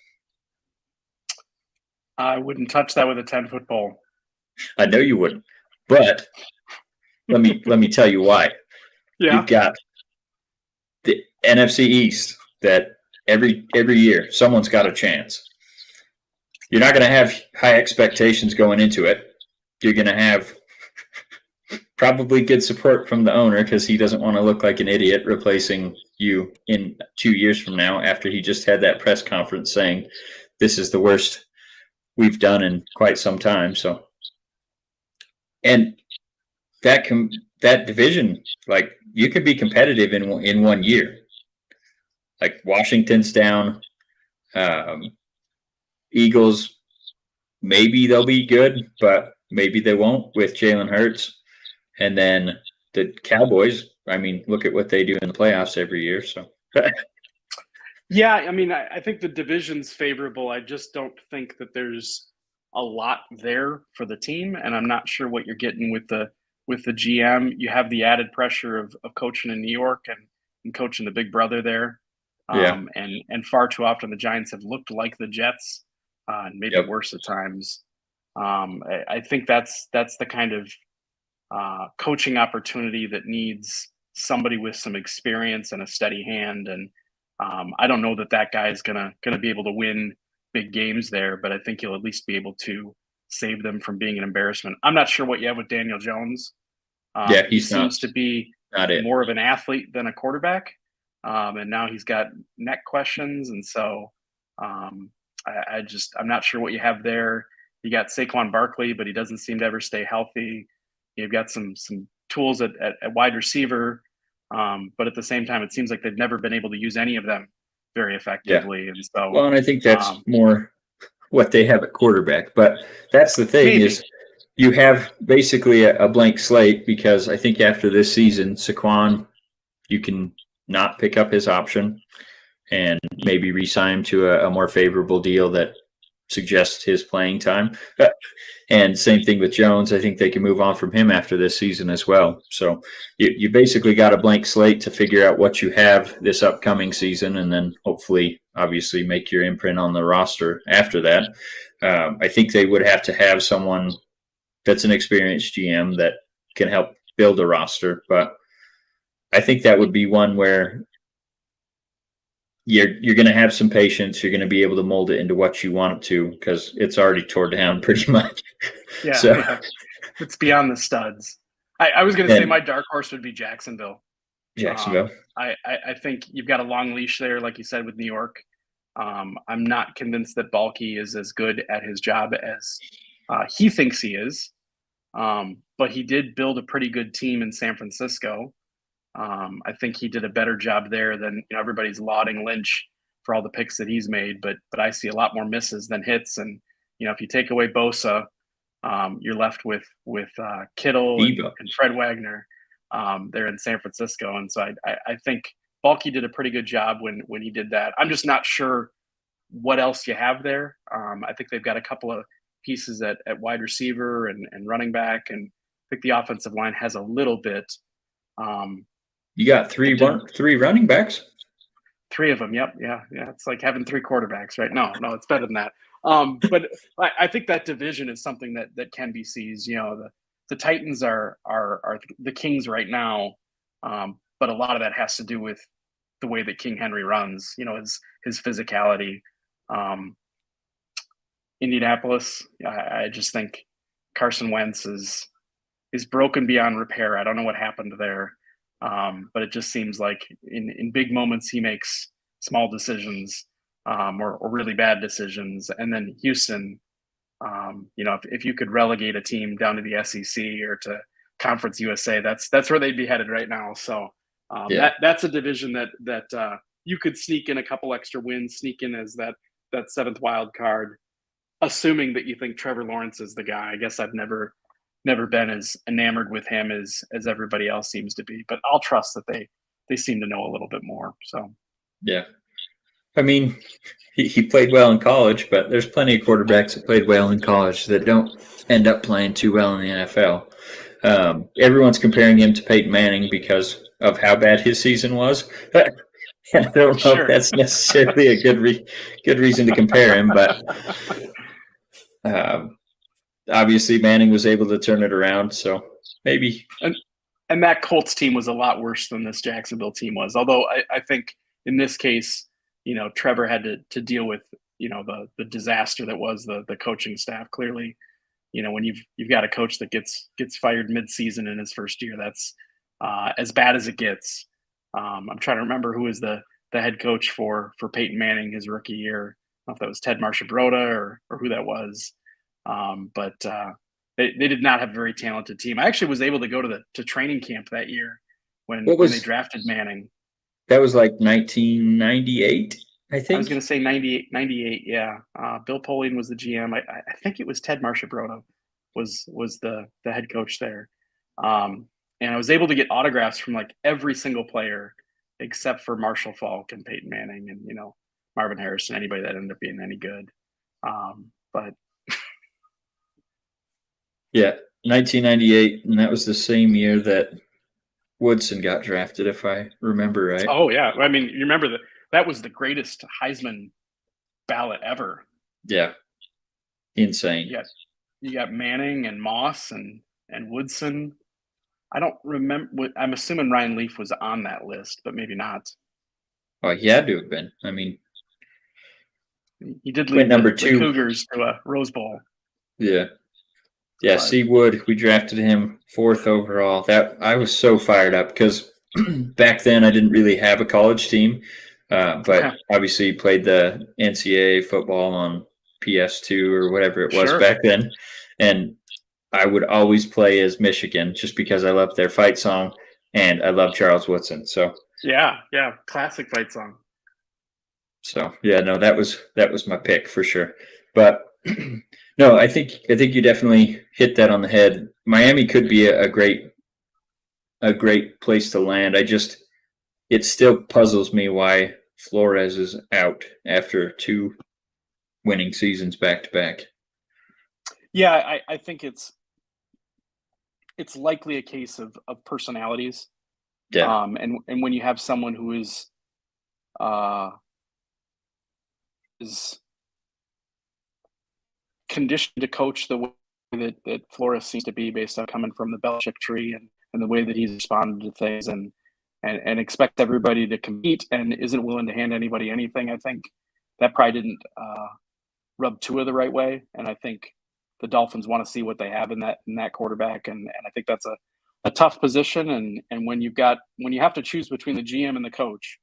I wouldn't touch that with a 10-foot pole. I know you wouldn't, but let me tell you why. Yeah. You've got the NFC East that every year someone's got a chance. You're not going to have high expectations going into it. You're going to have probably good support from the owner because he doesn't want to look like an idiot replacing you in 2 years from now after he just had that press conference saying this is the worst we've done in quite some time. So, and that division, like, you could be competitive in 1 year. Like, Washington's down, Eagles, maybe they'll be good, but maybe they won't with Jalen Hurts. And then the Cowboys, I mean, look at what they do in the playoffs every year. So, yeah, I mean, I think the division's favorable. I just don't think that there's a lot there for the team, and I'm not sure what you're getting with the GM. You have the added pressure of coaching in New York and coaching the big brother there. Yeah. And far too often the Giants have looked like the Jets, and maybe worse at times. I think that's the kind of coaching opportunity that needs somebody with some experience and a steady hand. And I don't know that guy is gonna be able to win big games there, but I think he'll at least be able to save them from being an embarrassment. I'm not sure what you have with Daniel Jones. He seems to be more of an athlete than a quarterback. And now he's got neck questions. And so I'm not sure what you have there. You got Saquon Barkley, but he doesn't seem to ever stay healthy. You've got some tools at wide receiver. But at the same time, it seems like they've never been able to use any of them very effectively. And so, well, and I think that's more what they have at quarterback. But that's the thing is you have basically a blank slate, because I think after this season, Saquon, you can not pick up his option and maybe re-sign him to a more favorable deal that suggests his playing time. And same thing with Jones. I think they can move on from him after this season as well. So you basically got a blank slate to figure out what you have this upcoming season, and then hopefully, obviously, make your imprint on the roster after that. I think they would have to have someone that's an experienced GM that can help build a roster. But I think that would be one where you're going to have some patience. You're going to be able to mold it into what you want it to because it's already tore down pretty much. Yeah, So yeah. It's beyond the studs. I was going to say my dark horse would be Jacksonville. Jacksonville. I think you've got a long leash there, like you said, with New York. I'm not convinced that Balky is as good at his job as he thinks he is. But he did build a pretty good team in San Francisco. I think he did a better job there than everybody's lauding Lynch for all the picks that he's made. But I see a lot more misses than hits. And if you take away Bosa, you're left with Kittle and Fred Wagner. There in San Francisco, and so I think Balky did a pretty good job when he did that. I'm just not sure what else you have there. I think they've got a couple of pieces at wide receiver and running back, and I think the offensive line has a little bit. You got three running backs? 3 of them, yep. Yeah. It's like having 3 quarterbacks, right? No, it's better than that. But I think that division is something that can be seized. The Titans are the kings right now, but a lot of that has to do with the way that King Henry runs. His physicality. Indianapolis, I just think Carson Wentz is broken beyond repair. I don't know what happened there, but it just seems like in big moments he makes small decisions or really bad decisions, and then Houston. If you could relegate a team down to the SEC or to Conference USA, that's where they'd be headed right now. So that's a division that you could sneak in a couple extra wins, sneak in as that 7th wild card, assuming that you think Trevor Lawrence is the guy. I guess I've never been as enamored with him as everybody else seems to be, but I'll trust that they seem to know a little bit more. So yeah, I mean, he played well in college, but there's plenty of quarterbacks that played well in college that don't end up playing too well in the NFL. Everyone's comparing him to Peyton Manning because of how bad his season was. I don't know if that's necessarily a good reason to compare him, but obviously Manning was able to turn it around, so maybe. And that Colts team was a lot worse than this Jacksonville team was. Although I think in this case, Trevor had to deal with the disaster that was the coaching staff. Clearly, when you've got a coach that gets fired mid-season in his first year, that's as bad as it gets. I'm trying to remember who was the head coach for Peyton Manning his rookie year. I don't know if that was Ted Marchibroda or who that was. But they did not have a very talented team. I actually was able to go to training camp that year when they drafted Manning. That was like 1998, I think. I was going to say 98, yeah. Bill Polian was the GM. I think it was Ted Marchibroda was the head coach there. And I was able to get autographs from like every single player except for Marshall Faulk and Peyton Manning and, Marvin Harrison, anybody that ended up being any good. But yeah, 1998, and that was the same year that Woodson got drafted, if I remember right. Oh, yeah. I mean, you remember that was the greatest Heisman ballot ever. Yeah. Insane. Yeah. You got Manning and Moss and Woodson. I don't remember. I'm assuming Ryan Leaf was on that list, but maybe not. Oh, he had to have been. I mean, he did lead number the 2 Cougars to a Rose Bowl. Yeah. Yeah, C. Wood, we drafted him 4th overall. That I was so fired up because back then I didn't really have a college team, but obviously played the NCAA football on PS2 or whatever it was back then, and I would always play as Michigan just because I loved their fight song and I love Charles Woodson. So yeah, classic fight song. So yeah, no, that was my pick for sure, but. No, I think you definitely hit that on the head. Miami could be a great place to land. It still puzzles me why Flores is out after 2 winning seasons back to back. Yeah, I think it's likely a case of personalities. Yeah. And when you have someone who is conditioned to coach the way that Flores seems to be based on coming from the Belichick tree and the way that he's responded to things. And and expects everybody to compete and isn't willing to hand anybody anything. I think that probably didn't rub Tua the right way, and I think the Dolphins want to see what they have in that quarterback, and I think that's a tough position. And when you have to choose between the GM and the coach,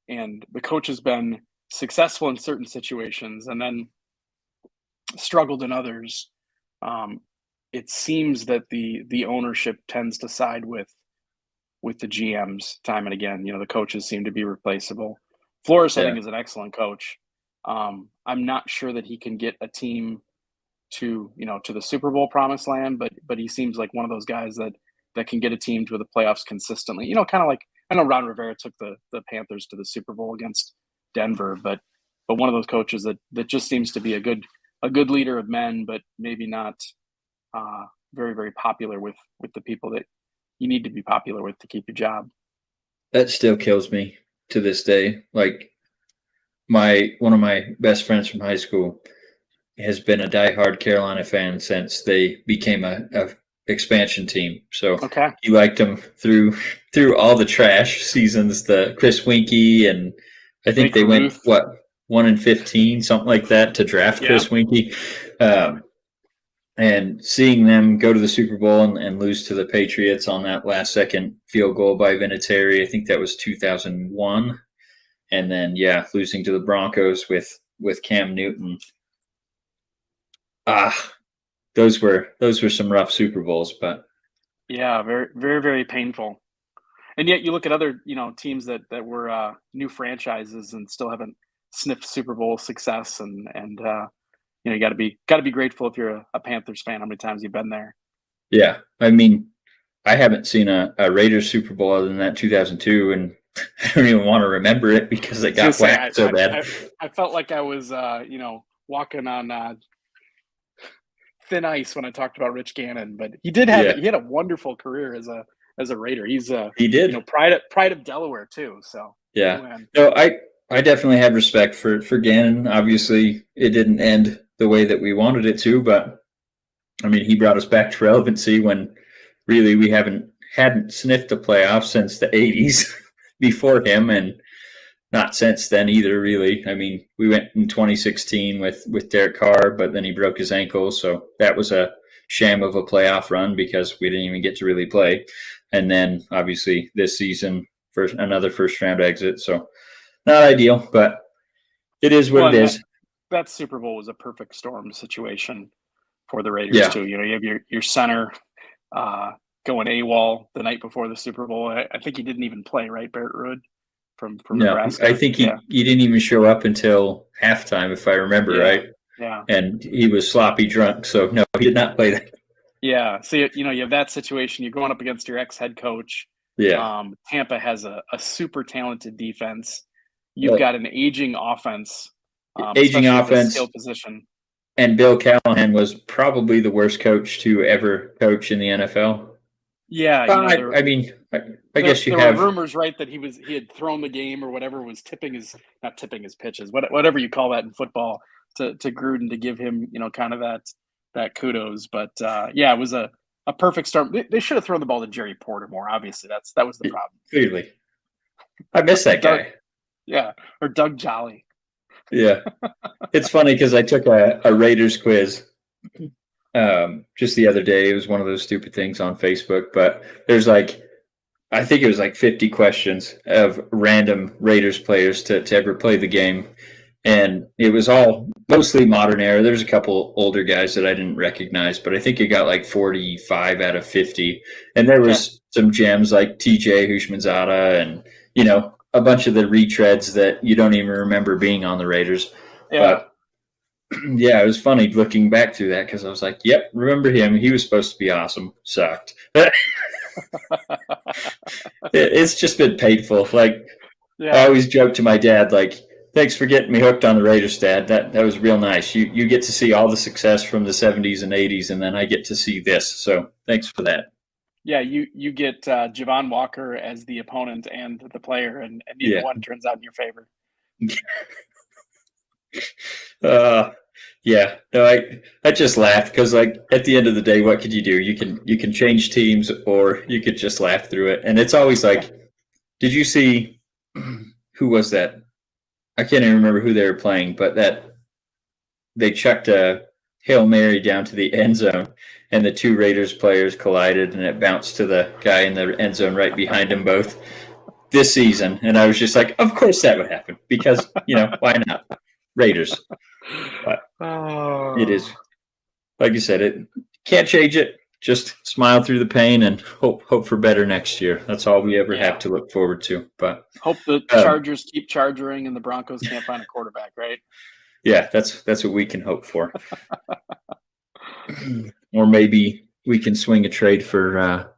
and the coach has been successful in certain situations and then struggled in others, it seems that the ownership tends to side with the GMs time and again. The coaches seem to be replaceable. Flores, I think, is an excellent coach. I'm not sure that he can get a team to the Super Bowl promised land, but he seems like one of those guys that can get a team to the playoffs consistently. Kind of like, I know Ron Rivera took the Panthers to the Super Bowl against Denver, but one of those coaches that just seems to be a good leader of men, but maybe not very, very popular with the people that you need to be popular with to keep your job. That still kills me to this day. Like, one of my best friends from high school has been a diehard Carolina fan since they became a expansion team. So he liked them through all the trash seasons, the Chris Winkie, and I think they went 1-15, something like that, to draft Chris Winkie. And seeing them go to the Super Bowl and lose to the Patriots on that last second field goal by Vinatieri, I think that was 2001. And then losing to the Broncos with Cam Newton. Those were some rough Super Bowls, but very, very, very painful. And yet you look at other teams that were new franchises and still haven't sniffed Super Bowl success, and you got to be grateful if you're a Panthers fan, how many times you've been there. Yeah, I mean, I haven't seen a Raiders Super Bowl other than that 2002, and I don't even want to remember it because it got whacked so bad. I felt like I was walking on thin ice when I talked about Rich Gannon, but he did have he had a wonderful career as a Raider. He did pride of Delaware too. So no, I definitely have respect for Gannon. Obviously, it didn't end the way that we wanted it to, but I mean, he brought us back to relevancy when really we hadn't sniffed the playoffs since the 80s before him, and not since then either, really. I mean, we went in 2016 with Derek Carr, but then he broke his ankle, so that was a sham of a playoff run because we didn't even get to really play. And then, obviously, this season, another first-round exit, so not ideal, but it is what it is. That Super Bowl was a perfect storm situation for the Raiders, too. You have your center going AWOL the night before the Super Bowl. I think he didn't even play, right, Barrett Rood? From Nebraska. I think he didn't even show up until halftime, if I remember right. Yeah. And he was sloppy drunk, so no, he did not play that. Yeah. So you have that situation. You're going up against your ex-head coach. Yeah. Tampa has a super talented defense. You've got an aging offense. Aging offense. Skill position. And Bill Callahan was probably the worst coach to ever coach in the NFL. Yeah, I mean, I guess there were rumors, right, that he had thrown the game or whatever, was not tipping his pitches, whatever you call that in football, to Gruden to give him, kind of that kudos. But it was a perfect start. They should have thrown the ball to Jerry Porter more. Obviously, that was the problem. Clearly, I miss that guy. Or Doug Jolly. Yeah, it's funny because I took a Raiders quiz. Just the other day. It was one of those stupid things on Facebook, but there's I think it was 50 questions of random Raiders players to ever play the game. And it was all mostly modern era. There's a couple older guys that I didn't recognize, but I think it got 45 out of 50. And there was some gems like TJ Hushmanzada and, a bunch of the retreads that you don't even remember being on the Raiders. Yeah. But it was funny looking back through that because I was like, yep, remember him. He was supposed to be awesome. Sucked. It's just been painful. I always joke to my dad, thanks for getting me hooked on the Raiders, Dad. That was real nice. You get to see all the success from the 70s and 80s, and then I get to see this. So thanks for that. Yeah, you get Javon Walker as the opponent and the player, and neither one turns out in your favor. Yeah, no, I just laugh because like at the end of the day, what could you do? You can change teams or you could just laugh through it. And it's always Yeah. like, did you see who was that? I can't even remember who they were playing, but that they chucked a Hail Mary down to the end zone and the two Raiders players collided and it bounced to the guy in the end zone right behind them both this season. And I was just like, of course that would happen because, why not? Raiders. But it Oh, is, like you said, it can't change it. Just smile through the pain and hope for better next year. That's all we ever have to look forward to. But hope the Chargers keep charging and the Broncos can't find a quarterback, right? yeah, that's what we can hope for. Or maybe we can swing a trade for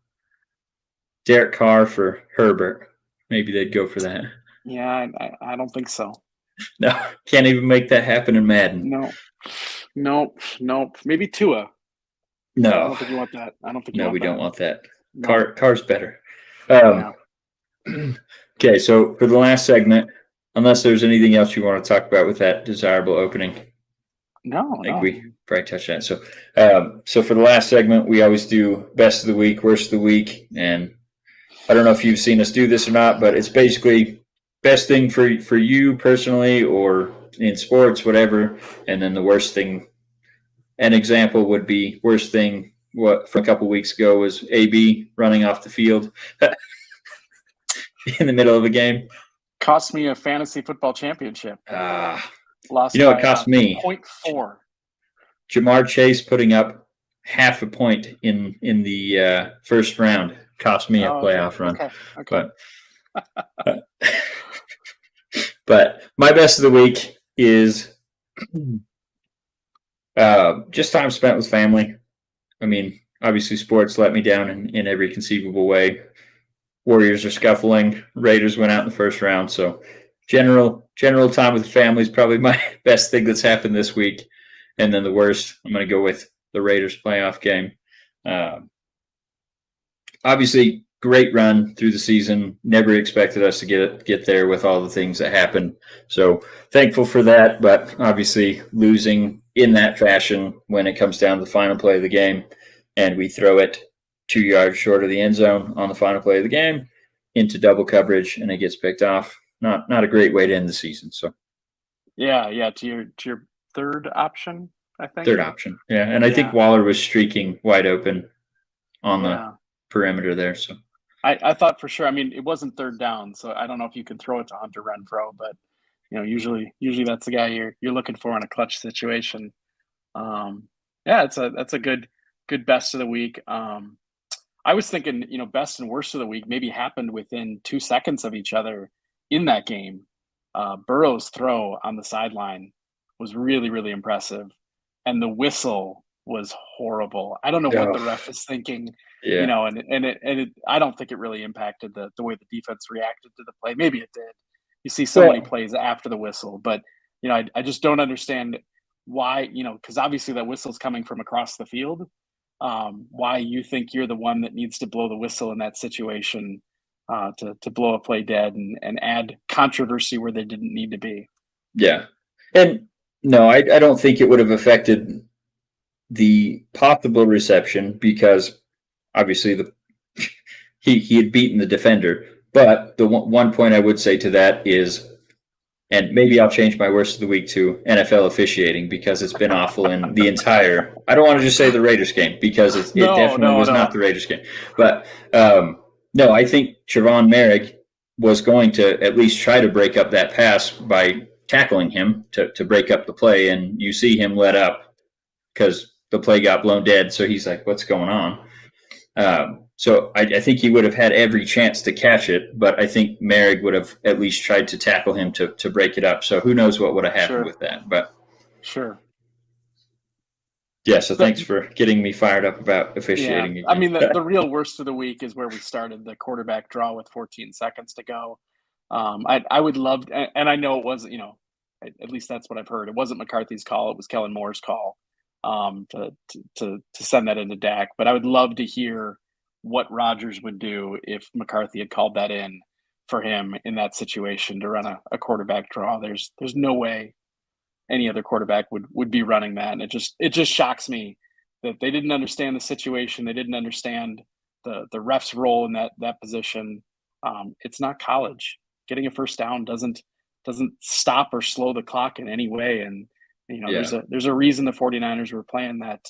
Derek Carr for Herbert. Maybe they'd go for that. Yeah, I don't think so. No, can't even make that happen in Madden. Nope. Maybe Tua. No, I don't think you want that. I don't think you want that. No, we don't want that. No. Carr's better. Okay, so for the last segment, unless there's anything else you want to talk about with that desirable opening, No, I think we probably touched that. So for the last segment, we always do best of the week, worst of the week, and I don't know if you've seen us do this or not, but it's basically best thing for you personally or in sports, whatever, and then the worst thing. An example would be worst thing. What from a couple weeks ago was AB running off the field in the middle of a game. Cost me a fantasy football championship. Lost it cost me 0.4. Jamar Chase putting up half a point in the first round cost me a playoff run. Okay. But my best of the week is just time spent with family. I mean, obviously sports let me down in every conceivable way. Warriors are scuffling. Raiders went out in the first round. So general time with the family is probably my best thing that's happened this week. And then the worst, I'm going to go with the Raiders playoff game. Obviously, great run through the season. Never expected us to get there with all the things that happened. So thankful for that. But obviously, losing in that fashion when it comes down to the final play of the game, and we throw it 2 yards short of the end zone on the final play of the game into double coverage, and it gets picked off. Not a great way to end the season. So yeah. To your third option, I think. Third option, yeah. And I think Waller was streaking wide open on the perimeter there. So I thought for sure. I mean, it wasn't third down, so I don't know if you can throw it to Hunter Renfrow, but usually that's the guy you're looking for in a clutch situation. That's a good best of the week. I was thinking, best and worst of the week maybe happened within 2 seconds of each other in that game. Burrow's throw on the sideline was really, really impressive, and the whistle was horrible. I don't know what the ref is thinking. And I don't think it really impacted the way the defense reacted to the play. Maybe it did. You see so many plays after the whistle, but I just don't understand why, because obviously that whistle's coming from across the field. Why you think you're the one that needs to blow the whistle in that situation to blow a play dead and add controversy where they didn't need to be. Yeah. And no, I don't think it would have affected the possible reception because obviously he had beaten the defender. But the one point I would say to that is, and maybe I'll change my worst of the week to NFL officiating because it's been awful in the entire. I don't want to just say the Raiders game because it definitely was not the Raiders game. But no, I think Trevon Merrick was going to at least try to break up that pass by tackling him to break up the play, and you see him let up because the play got blown dead. So he's like, "What's going on?" So I think he would have had every chance to catch it, but I think Merrick would have at least tried to tackle him to break it up. So who knows what would have happened with that? But sure. Yeah, so thanks for getting me fired up about officiating again. I mean, the real worst of the week is where we started the quarterback draw with 14 seconds to go. I would love, and I know it wasn't, at least that's what I've heard. It wasn't McCarthy's call; it was Kellen Moore's call to send that into Dak. But I would love to hear what Rodgers would do if McCarthy had called that in for him in that situation to run a quarterback draw. There's no way. any other quarterback would be running that. And it just shocks me that they didn't understand the situation. They didn't understand the ref's role in that position. It's not college. Getting a first down doesn't stop or slow the clock in any way. And there's a reason the 49ers were playing that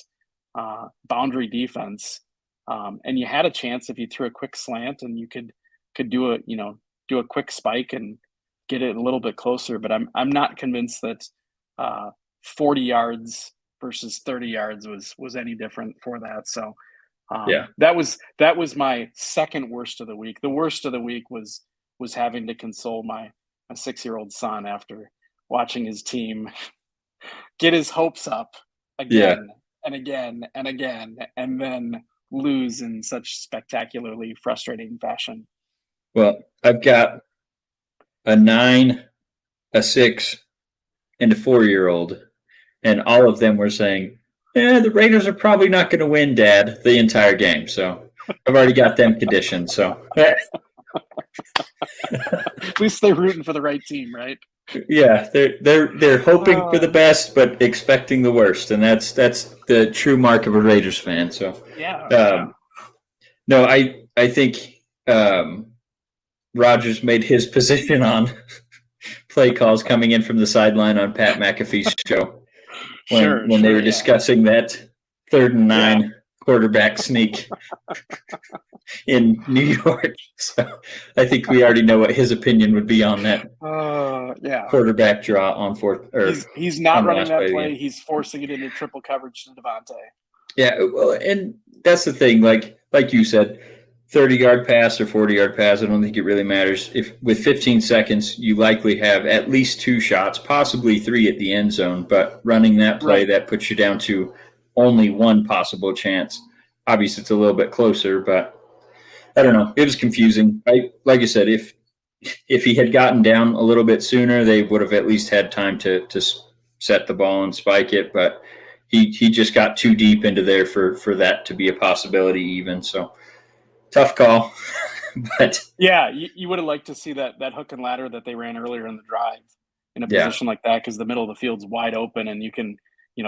boundary defense. And you had a chance if you threw a quick slant and you could do a quick spike and get it a little bit closer. But I'm not convinced that 40 yards versus 30 yards was any different for that. So that was my second worst of the week. The worst of the week was having to console my 6-year-old son after watching his team get his hopes up again and again and again, and then lose in such spectacularly frustrating fashion. Well, I've got a 9, a 6, and a 4-year-old, and all of them were saying, the Raiders are probably not going to win, Dad, the entire game. So I've already got them conditioned. So at least they're rooting for the right team, right? Yeah, they're hoping for the best, but expecting the worst, and that's the true mark of a Raiders fan. So no, I think Rodgers made his position on play calls coming in from the sideline on Pat McAfee's show when they were discussing that 3rd and 9 quarterback sneak in New York. So I think we already know what his opinion would be on that quarterback draw on 4th. Or he's not running that play. He's forcing it into triple coverage to Devontae. Yeah, well, and that's the thing. Like you said, 30-yard pass or 40-yard pass, I don't think it really matters. If with 15 seconds, you likely have at least 2 shots, possibly 3 at the end zone. But running that play, that puts you down to only 1 possible chance. Obviously, it's a little bit closer, but I don't know. It was confusing. Like I said, if he had gotten down a little bit sooner, they would have at least had time to set the ball and spike it. But he just got too deep into there for that to be a possibility even. So tough call. But yeah, you would have liked to see that hook and ladder that they ran earlier in the drive in a position like that, because the middle of the field's wide open and you can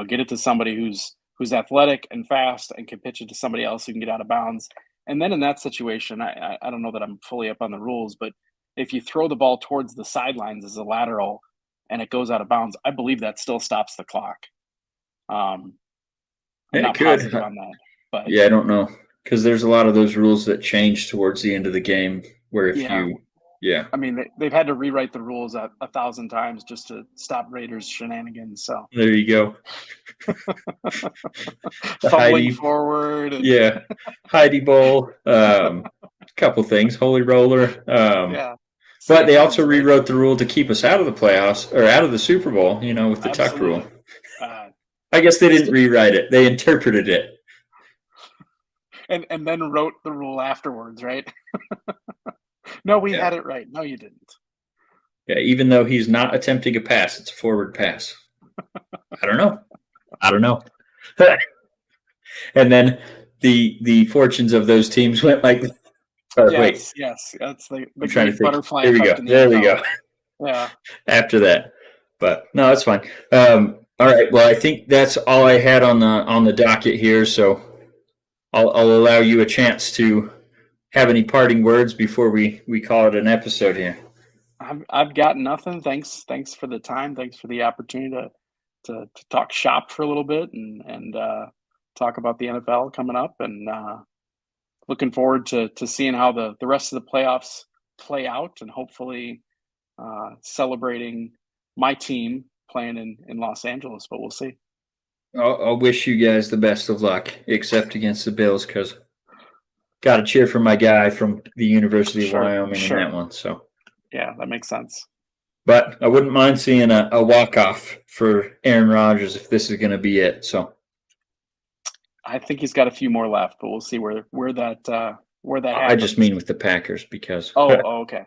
get it to somebody who's athletic and fast and can pitch it to somebody else who can get out of bounds. And then in that situation, I don't know that I'm fully up on the rules, but if you throw the ball towards the sidelines as a lateral and it goes out of bounds, I believe that still stops the clock. I'm not positive on that. But I don't know, because there's a lot of those rules that change towards the end of the game where if I mean, they've had to rewrite the rules 1,000 times just to stop Raiders shenanigans. So there you go. Fumbling forward. Heidi Bowl. A couple things. Holy Roller. But they also rewrote the rule to keep us out of the playoffs or out of the Super Bowl, with the tuck rule. I guess they didn't rewrite it. They interpreted it. And then wrote the rule afterwards, right? No, we had it right. No, you didn't. Yeah, even though he's not attempting a pass, it's a forward pass. I don't know. And then the fortunes of those teams went like. Yes. That's the great butterfly. There we go. There we go. Yeah. After that, but no, that's fine. All right. Well, I think that's all I had on the docket here. So I'll allow you a chance to have any parting words before we call it an episode here. I've got nothing. Thanks for the time. Thanks for the opportunity to talk shop for a little bit and talk about the NFL coming up, and looking forward to seeing how the rest of the playoffs play out, and hopefully celebrating my team playing in Los Angeles, but we'll see. I'll wish you guys the best of luck, except against the Bills, because got to cheer for my guy from the University of Wyoming in that one. So yeah, that makes sense. But I wouldn't mind seeing a walk-off for Aaron Rodgers if this is going to be it. So I think he's got a few more left, but we'll see where that happens. I just mean with the Packers because. Okay.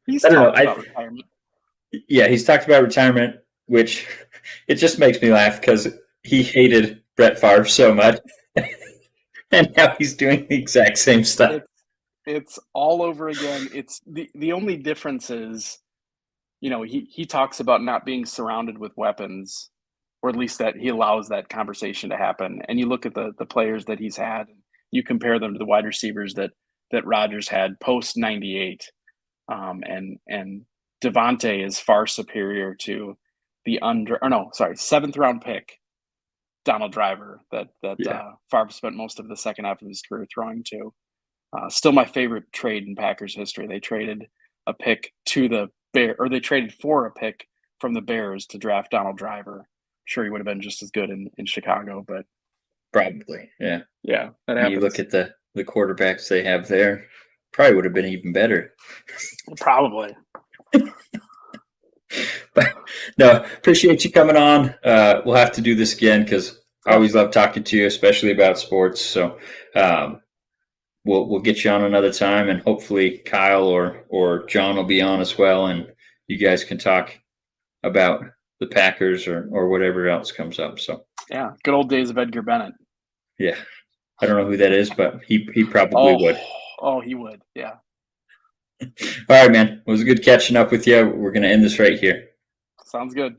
He's talked about retirement. Yeah, he's talked about retirement, which it just makes me laugh because he hated Brett Favre so much, and now he's doing the exact same stuff. It's all over again. It's the only difference is he talks about not being surrounded with weapons, or at least that he allows that conversation to happen. And you look at the players that he's had, you compare them to the wide receivers that Rodgers had post 98. And Devontae is far superior to the seventh round pick Donald Driver that Favre spent most of the second half of his career throwing to. Still my favorite trade in Packers history. They traded a pick to the they traded for a pick from the Bears to draft Donald Driver. I'm sure he would have been just as good in Chicago, but probably, yeah. Yeah, that happens. You look at the quarterbacks they have there, probably would have been even better. Probably. But no, appreciate you coming on. We'll have to do this again because I always love talking to you, especially about sports. So we'll get you on another time, and hopefully Kyle or John will be on as well, and you guys can talk about the Packers or whatever else comes up. So yeah, good old days of Edgar Bennett. Yeah, I don't know who that is, but he probably would. Oh, he would. Yeah. All right, man. It was good catching up with you. We're going to end this right here. Sounds good.